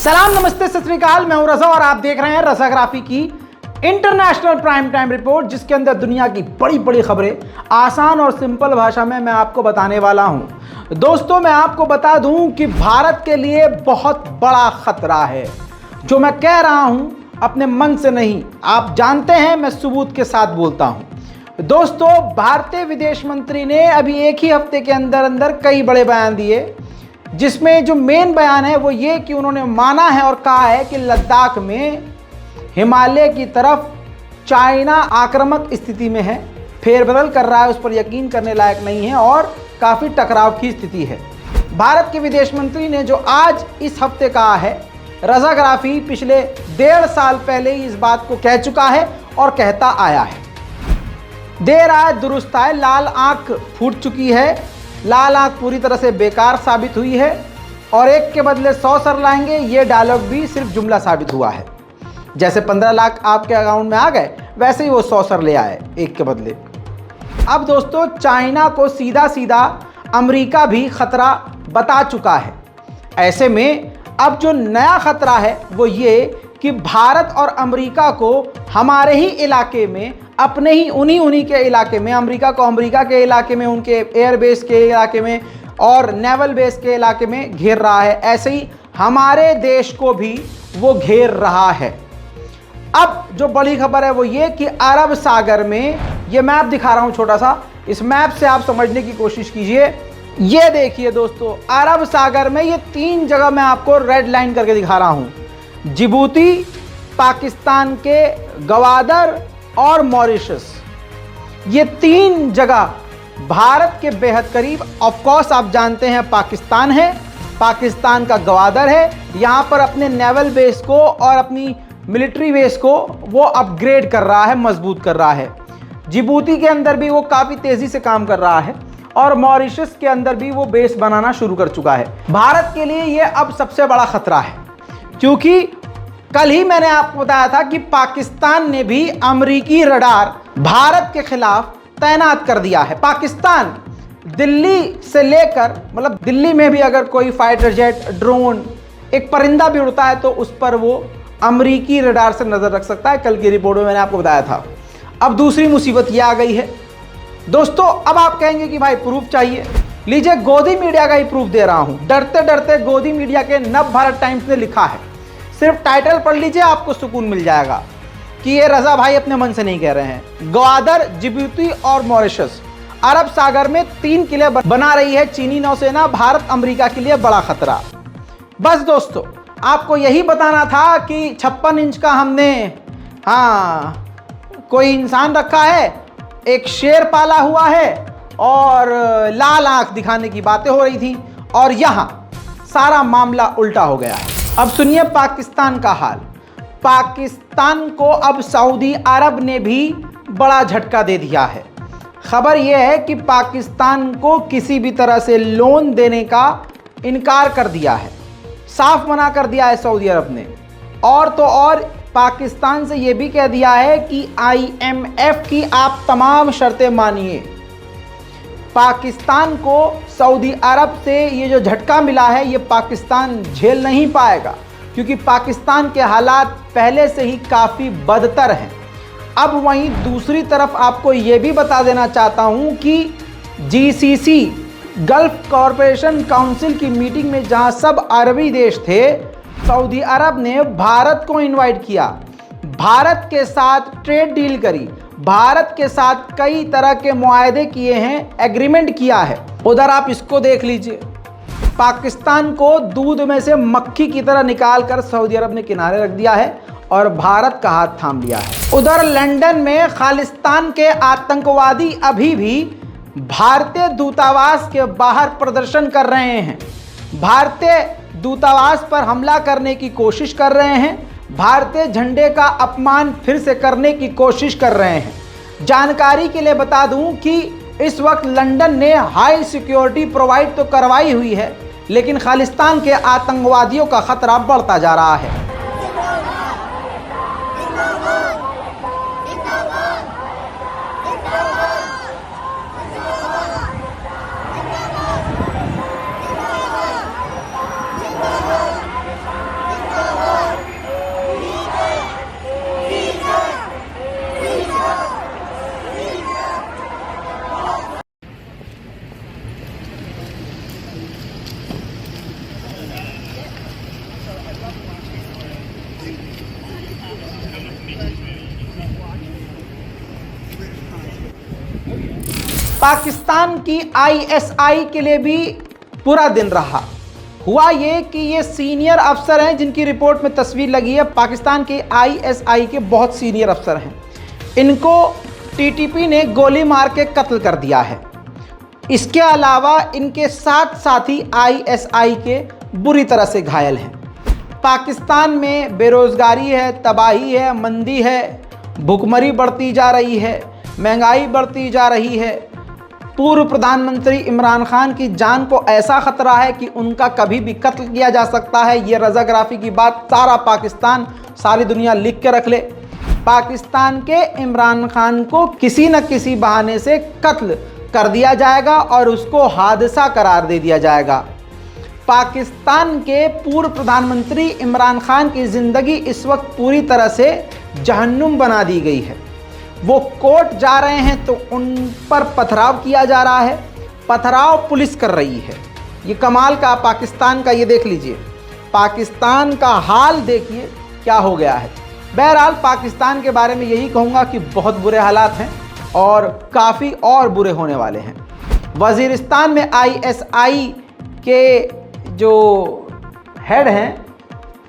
सलाम, नमस्ते, सत श्री अकाल। मैं हूं रजा और आप देख रहे हैं रजाग्राफी की इंटरनेशनल प्राइम टाइम रिपोर्ट, जिसके अंदर दुनिया की बड़ी बड़ी खबरें आसान और सिंपल भाषा में मैं आपको बताने वाला हूं। दोस्तों, मैं आपको बता दूं कि भारत के लिए बहुत बड़ा खतरा है। जो मैं कह रहा हूं अपने मन से नहीं, आप जानते हैं मैं सबूत के साथ बोलता हूं। दोस्तों, भारतीय विदेश मंत्री ने अभी एक ही हफ्ते के अंदर अंदर कई बड़े बयान दिए, जिसमें जो मेन बयान है वो ये कि उन्होंने माना है और कहा है कि लद्दाख में हिमालय की तरफ चाइना आक्रामक स्थिति में है, फेरबदल कर रहा है, उस पर यकीन करने लायक नहीं है और काफ़ी टकराव की स्थिति है। भारत के विदेश मंत्री ने जो आज इस हफ्ते कहा है, रजाग्राफी पिछले 1.5 साल पहले ही इस बात को कह चुका है और कहता आया है। देर आए दुरुस्त आए, लाल आंख फूट चुकी है, लाल आंख पूरी तरह से बेकार साबित हुई है और एक के बदले 100 सर लाएंगे, ये डायलॉग भी सिर्फ जुमला साबित हुआ है। जैसे 15 लाख आपके अकाउंट में आ गए, वैसे ही वो 100 सर ले आए एक के बदले। अब दोस्तों, चाइना को सीधा सीधा अमेरिका भी खतरा बता चुका है। ऐसे में अब जो नया खतरा है वो ये कि भारत और अमेरिका को हमारे ही इलाके में, अपने ही उन्हीं के इलाके में, अमेरिका को अमेरिका के इलाके में, उनके एयरबेस के इलाके में और नेवल बेस के इलाके में घेर रहा है। ऐसे ही हमारे देश को भी वो घेर रहा है। अब जो बड़ी खबर है वो ये कि अरब सागर में, ये मैप दिखा रहा हूं छोटा सा, इस मैप से आप समझने की कोशिश कीजिए। ये देखिए दोस्तों, अरब सागर में ये 3 जगह मैं आपको रेड लाइन करके दिखा रहा हूं। जिबूती, पाकिस्तान के गवादर और मॉरिशस, ये 3 जगह भारत के बेहद करीब। ऑफ कोर्स आप जानते हैं पाकिस्तान है, पाकिस्तान का गवादर है, यहां पर अपने नेवल बेस को और अपनी मिलिट्री बेस को वो अपग्रेड कर रहा है, मजबूत कर रहा है। जिबूती के अंदर भी वो काफ़ी तेज़ी से काम कर रहा है और मॉरिशस के अंदर भी वो बेस बनाना शुरू कर चुका है। भारत के लिए ये अब सबसे बड़ा खतरा है, क्योंकि कल ही मैंने आपको बताया था कि पाकिस्तान ने भी अमेरिकी रडार भारत के खिलाफ तैनात कर दिया है। पाकिस्तान दिल्ली से लेकर, मतलब दिल्ली में भी अगर कोई फाइटर जेट, ड्रोन, एक परिंदा भी उड़ता है तो उस पर वो अमेरिकी रडार से नजर रख सकता है। कल की रिपोर्ट में मैंने आपको बताया था। अब दूसरी मुसीबत ये आ गई है दोस्तों। अब आप कहेंगे कि भाई प्रूफ चाहिए, लीजिए गोदी मीडिया का ही प्रूफ दे रहा हूं। डरते डरते गोदी मीडिया के नव भारत टाइम्स ने लिखा है, सिर्फ टाइटल पढ़ लीजिए, आपको सुकून मिल जाएगा कि ये रजा भाई अपने मन से नहीं कह रहे हैं। ग्वादर, जिबूती और मॉरिशस, अरब सागर में 3 किले बना रही है चीनी नौसेना। भारत अमेरिका के लिए बड़ा खतरा। बस दोस्तों, आपको यही बताना था कि 56 इंच का हमने कोई इंसान रखा है, एक शेर पाला हुआ है और लाल आंख दिखाने की बातें हो रही थी, और यहां सारा मामला उल्टा हो गया है। अब सुनिए पाकिस्तान का हाल। पाकिस्तान को अब सऊदी अरब ने भी बड़ा झटका दे दिया है। खबर यह है कि पाकिस्तान को किसी भी तरह से लोन देने का इनकार कर दिया है, साफ मना कर दिया है सऊदी अरब ने। और तो और पाकिस्तान से यह भी कह दिया है कि IMF की आप तमाम शर्तें मानिए। पाकिस्तान को सऊदी अरब से ये जो झटका मिला है, ये पाकिस्तान झेल नहीं पाएगा, क्योंकि पाकिस्तान के हालात पहले से ही काफ़ी बदतर हैं। अब वहीं दूसरी तरफ आपको ये भी बता देना चाहता हूँ कि GCC, गल्फ कॉरपोरेशन काउंसिल की मीटिंग में जहाँ सब अरबी देश थे, सऊदी अरब ने भारत को इनवाइट किया, भारत के साथ ट्रेड डील करी, भारत के साथ कई तरह के मुआहदे किए हैं, एग्रीमेंट किया है। उधर आप इसको देख लीजिए, पाकिस्तान को दूध में से मक्खी की तरह निकाल कर सऊदी अरब ने किनारे रख दिया है और भारत का हाथ थाम लिया है। उधर लंदन में खालिस्तान के आतंकवादी अभी भी भारतीय दूतावास के बाहर प्रदर्शन कर रहे हैं, भारतीय दूतावास पर हमला करने की कोशिश कर रहे हैं, भारतीय झंडे का अपमान फिर से करने की कोशिश कर रहे हैं। जानकारी के लिए बता दूं कि इस वक्त लंदन ने हाई सिक्योरिटी प्रोवाइड तो करवाई हुई है, लेकिन खालिस्तान के आतंकवादियों का खतरा बढ़ता जा रहा है। पाकिस्तान की आईएसआई के लिए भी बुरा दिन रहा। हुआ ये कि ये सीनियर अफसर हैं जिनकी रिपोर्ट में तस्वीर लगी है, पाकिस्तान के आईएसआई के बहुत सीनियर अफसर हैं। इनको टीटीपी ने गोली मार के कत्ल कर दिया है। इसके अलावा इनके 7 साथी आईएसआई के बुरी तरह से घायल हैं। पाकिस्तान में बेरोजगारी है, तबाही है, मंदी है, भुखमरी बढ़ती जा रही है, महंगाई बढ़ती जा रही है। पूर्व प्रधानमंत्री इमरान खान की जान को ऐसा खतरा है कि उनका कभी भी कत्ल किया जा सकता है। ये रज़ाग्राफ़ी की बात सारा पाकिस्तान, सारी दुनिया लिख के रख ले। पाकिस्तान के इमरान खान को किसी न किसी बहाने से कत्ल कर दिया जाएगा और उसको हादसा करार दे दिया जाएगा। पाकिस्तान के पूर्व प्रधानमंत्री इमरान खान की ज़िंदगी इस वक्त पूरी तरह से जहन्नुम बना दी गई है। वो कोर्ट जा रहे हैं तो उन पर पथराव किया जा रहा है, पथराव पुलिस कर रही है। ये कमाल का पाकिस्तान का, ये देख लीजिए, पाकिस्तान का हाल देखिए क्या हो गया है। बहरहाल पाकिस्तान के बारे में यही कहूँगा कि बहुत बुरे हालात हैं और काफ़ी और बुरे होने वाले हैं। वज़ीरिस्तान में आईएसआई के जो हेड हैं,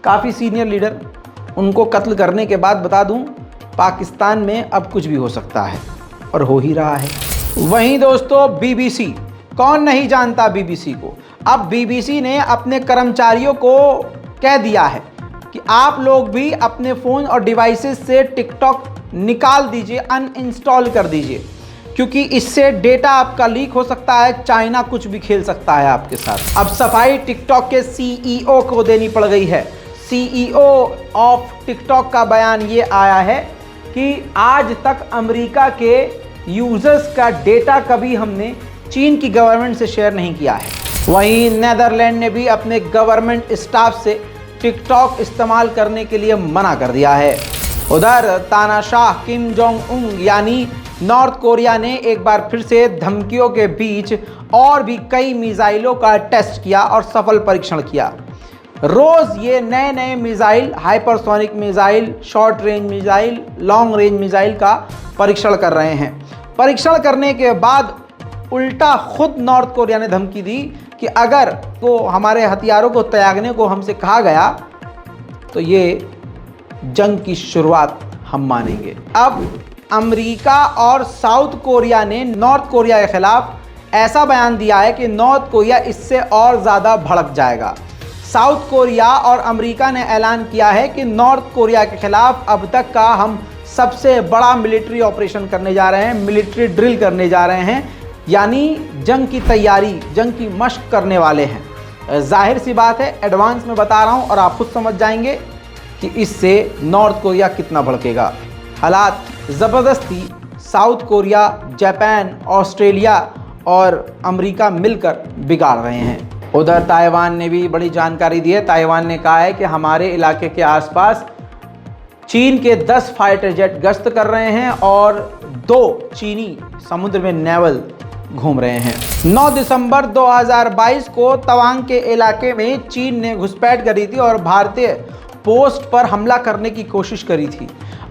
काफ़ी सीनियर लीडर, उनको कत्ल करने के बाद बता दूं पाकिस्तान में अब कुछ भी हो सकता है और हो ही रहा है। वहीं दोस्तों बीबीसी, कौन नहीं जानता बीबीसी को। अब बीबीसी ने अपने कर्मचारियों को कह दिया है कि आप लोग भी अपने फ़ोन और डिवाइसेस से टिकटॉक निकाल दीजिए, अनइंस्टॉल कर दीजिए, क्योंकि इससे डेटा आपका लीक हो सकता है। चाइना कुछ भी खेल सकता है आपके साथ। अब सफाई टिकटॉक के सीईओ को देनी पड़ गई है। सीईओ ऑफ टिकटॉक का बयान ये आया है कि आज तक अमेरिका के यूज़र्स का डेटा कभी हमने चीन की गवर्नमेंट से शेयर नहीं किया है। वहीं नेदरलैंड ने भी अपने गवर्नमेंट स्टाफ से टिकटॉक इस्तेमाल करने के लिए मना कर दिया है। उधर तानाशाह किम जोंग उन यानी नॉर्थ कोरिया ने एक बार फिर से धमकियों के बीच और भी कई मिसाइलों का टेस्ट किया और सफल परीक्षण किया। रोज़ ये नए नए missile, hypersonic missile, short range missile, long range missile का परीक्षण कर रहे हैं। परीक्षण करने के बाद उल्टा खुद नॉर्थ कोरिया ने धमकी दी कि अगर तो हमारे हथियारों को त्यागने को हमसे कहा गया तो ये जंग की शुरुआत हम मानेंगे। अब अमेरिका और साउथ कोरिया ने नॉर्थ कोरिया के खिलाफ ऐसा बयान दिया है कि नॉर्थ कोरिया इससे और ज़्यादा भड़क जाएगा। साउथ कोरिया और अमेरिका ने ऐलान किया है कि नॉर्थ कोरिया के खिलाफ अब तक का हम सबसे बड़ा मिलिट्री ऑपरेशन करने जा रहे हैं, मिलिट्री ड्रिल करने जा रहे हैं, यानी जंग की तैयारी, जंग की मशक करने वाले हैं। जाहिर सी बात है, एडवांस में बता रहा हूं और आप खुद समझ जाएंगे कि इससे नॉर्थ कोरिया कितना भड़केगा। हालात ज़बरदस्ती साउथ कोरिया, जापान, ऑस्ट्रेलिया और अमेरिका मिलकर बिगाड़ रहे हैं। उधर ताइवान ने भी बड़ी जानकारी दी है। ताइवान ने कहा है कि हमारे इलाके के आसपास चीन के 10 फाइटर जेट गश्त कर रहे हैं और 2 चीनी समुद्र में नेवल घूम रहे हैं। 9 दिसंबर 2022 को तवांग के इलाके में चीन ने घुसपैठ करी थी और भारतीय पोस्ट पर हमला करने की कोशिश करी थी।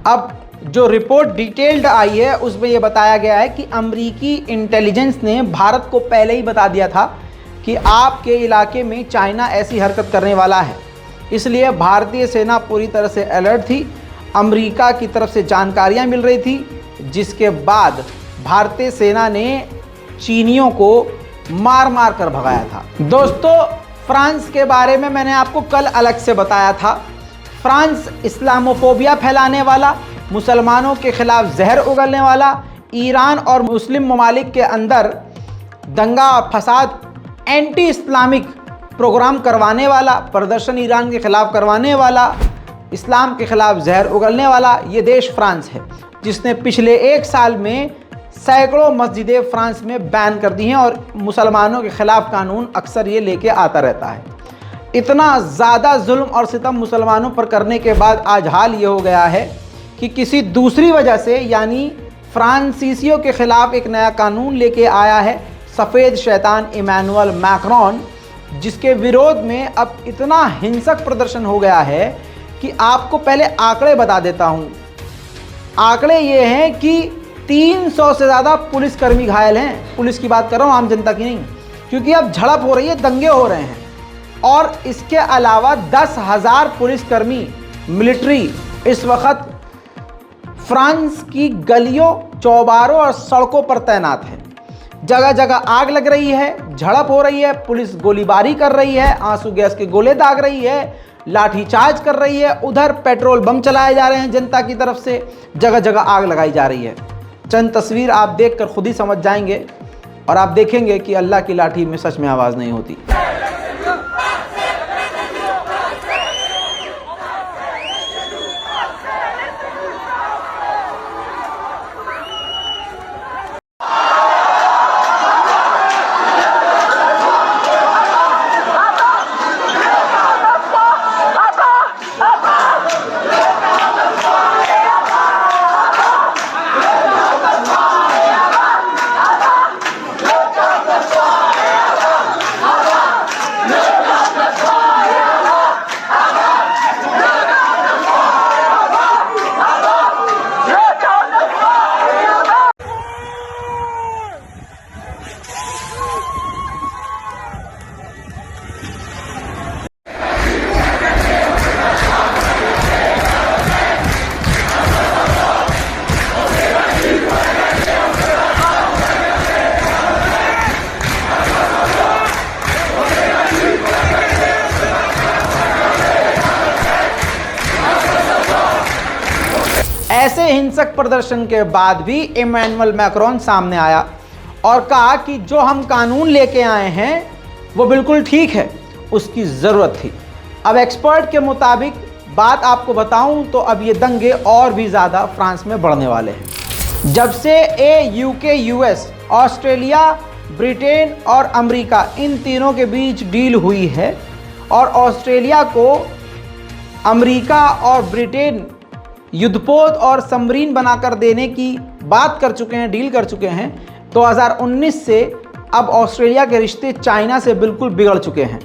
अब जो रिपोर्ट डिटेल्ड आई है उसमें यह बताया गया है कि अमेरिकी इंटेलिजेंस ने भारत को पहले ही बता दिया था कि आपके इलाके में चाइना ऐसी हरकत करने वाला है, इसलिए भारतीय सेना पूरी तरह से अलर्ट थी। अमेरिका की तरफ से जानकारियां मिल रही थी, जिसके बाद भारतीय सेना ने चीनियों को मार मार कर भगाया था। दोस्तों, फ्रांस के बारे में मैंने आपको कल अलग से बताया था। फ्रांस इस्लामोफोबिया फैलाने वाला, मुसलमानों के खिलाफ जहर उगलने वाला, ईरान और मुस्लिम ममालिक के अंदर दंगा फसाद, एंटी इस्लामिक प्रोग्राम करवाने वाला, प्रदर्शन ईरान के खिलाफ करवाने वाला, इस्लाम के खिलाफ जहर उगलने वाला ये देश फ्रांस है, जिसने पिछले 1 साल में सैकड़ों मस्जिदें फ्रांस में बैन कर दी हैं और मुसलमानों के खिलाफ कानून अक्सर ये लेके आता रहता है। इतना ज़्यादा जुल्म और सितम मुसलमानों पर करने के बाद आज हाल ये हो गया है कि किसी दूसरी वजह से, यानी फ्रांसीसियों के खिलाफ एक नया कानून लेके आया है सफ़ेद शैतान इमैनुअल मैक्रोन, जिसके विरोध में अब इतना हिंसक प्रदर्शन हो गया है कि आपको पहले आंकड़े बता देता हूँ। आंकड़े ये हैं कि 300 से ज़्यादा पुलिसकर्मी घायल हैं। पुलिस की बात कर रहा हूँ, आम जनता की नहीं, क्योंकि अब झड़प हो रही है, दंगे हो रहे हैं। और इसके अलावा 10,000 पुलिसकर्मी मिलिट्री इस वक्त फ्रांस की गलियों, चौबारों और सड़कों पर तैनात है। जगह जगह आग लग रही है, झड़प हो रही है, पुलिस गोलीबारी कर रही है, आंसू गैस के गोले दाग रही है, लाठीचार्ज कर रही है, उधर पेट्रोल बम चलाए जा रहे हैं जनता की तरफ से, जगह जगह आग लगाई जा रही है। चंद तस्वीर आप देखकर खुद ही समझ जाएंगे और आप देखेंगे कि अल्लाह की लाठी में सच में आवाज़ नहीं होती। ऐसे हिंसक प्रदर्शन के बाद भी इमैनुअल मैक्रोन सामने आया और कहा कि जो हम कानून लेके आए हैं वो बिल्कुल ठीक है, उसकी ज़रूरत थी। अब एक्सपर्ट के मुताबिक बात आपको बताऊं तो अब ये दंगे और भी ज़्यादा फ्रांस में बढ़ने वाले हैं। जब से यूके, यूएस, ऑस्ट्रेलिया, ब्रिटेन और अमेरिका इन तीनों के बीच डील हुई है और ऑस्ट्रेलिया को अमेरिका और ब्रिटेन युद्धपोत और सबमरीन बनाकर देने की बात कर चुके हैं, डील कर चुके हैं, 2019 से अब ऑस्ट्रेलिया के रिश्ते चाइना से बिल्कुल बिगड़ चुके हैं।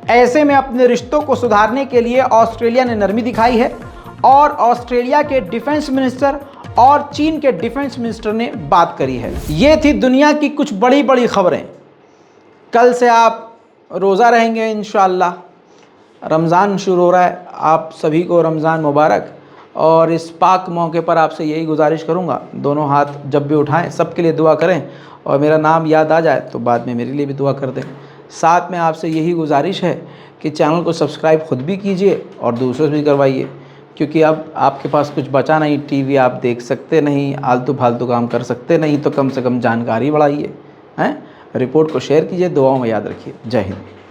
ऐसे में अपने रिश्तों को सुधारने के लिए ऑस्ट्रेलिया ने नरमी दिखाई है और ऑस्ट्रेलिया के डिफेंस मिनिस्टर और चीन के डिफेंस मिनिस्टर ने बात करी है। ये थी दुनिया की कुछ बड़ी बड़ी खबरें। कल से आप रोज़ा रहेंगे इंशाअल्लाह। रमज़ान शुरू हो रहा है, आप सभी को रमज़ान मुबारक। और इस पाक मौके पर आपसे यही गुजारिश करूंगा, दोनों हाथ जब भी उठाएं सबके लिए दुआ करें और मेरा नाम याद आ जाए तो बाद में मेरे लिए भी दुआ कर दें। साथ में आपसे यही गुजारिश है कि चैनल को सब्सक्राइब खुद भी कीजिए और दूसरों से भी करवाइए, क्योंकि अब आपके पास कुछ बचा नहीं, टीवी आप देख सकते नहीं, आलतू फालतू काम कर सकते नहीं, तो कम से कम जानकारी बढ़ाइए हैं। रिपोर्ट को शेयर कीजिए, दुआओं में याद रखिए। जय हिंद।